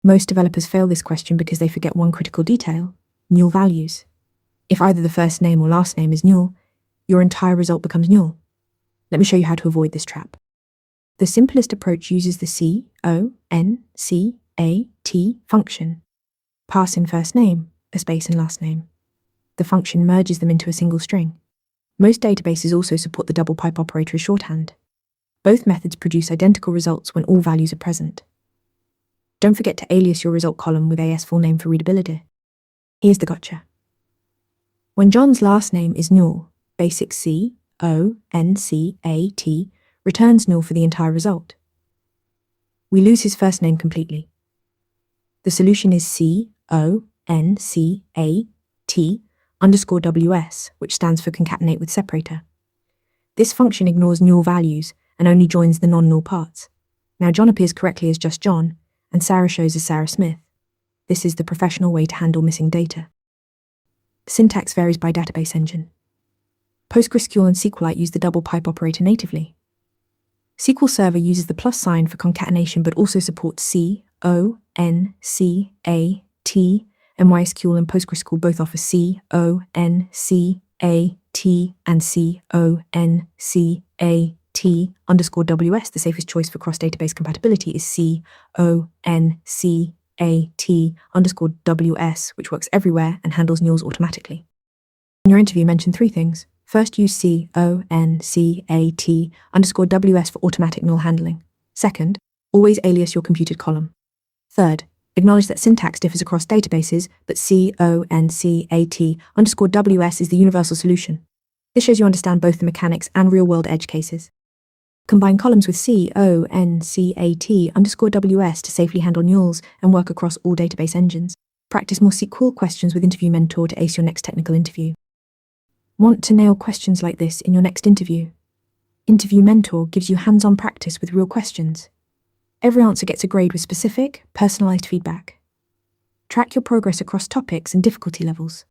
Most developers fail this question because they forget one critical detail: NULL values. If either the first name or last name is NULL, your entire result becomes NULL. Let me show you how to avoid this trap. The simplest approach uses the CONCAT function. Pass in first name, a space and last name. The function merges them into a single string. Most databases also support the double pipe operator as shorthand. Both methods produce identical results when all values are present. Don't forget to alias your result column with AS full name for readability. Here's the gotcha. When John's last name is NULL, basic CONCAT returns NULL for the entire result. We lose his first name completely. The solution is CONCAT_WS, which stands for concatenate with separator. This function ignores NULL values and only joins the non-NULL parts. Now John appears correctly as just John, and Sarah shows as Sarah Smith. This is the professional way to handle missing data. Syntax varies by database engine. PostgreSQL and SQLite use the double pipe operator natively. SQL Server uses the plus sign for concatenation but also supports CONCAT, and MySQL and PostgreSQL both offer CONCAT and CONCAT_WS. The safest choice for cross-database compatibility is CONCAT_WS, which works everywhere and handles NULLs automatically. In your interview, mention three things. First, use CONCAT_WS for automatic NULL handling. Second, always alias your computed column. Third, acknowledge that syntax differs across databases, but CONCAT_WS is the universal solution. This shows you understand both the mechanics and real-world edge cases. Combine columns with CONCAT_WS to safely handle NULLs and work across all database engines. Practice more SQL questions with Interview Mentor to ace your next technical interview. Want to nail questions like this in your next interview? Interview Mentor gives you hands-on practice with real questions. Every answer gets a grade with specific, personalized feedback. Track your progress across topics and difficulty levels.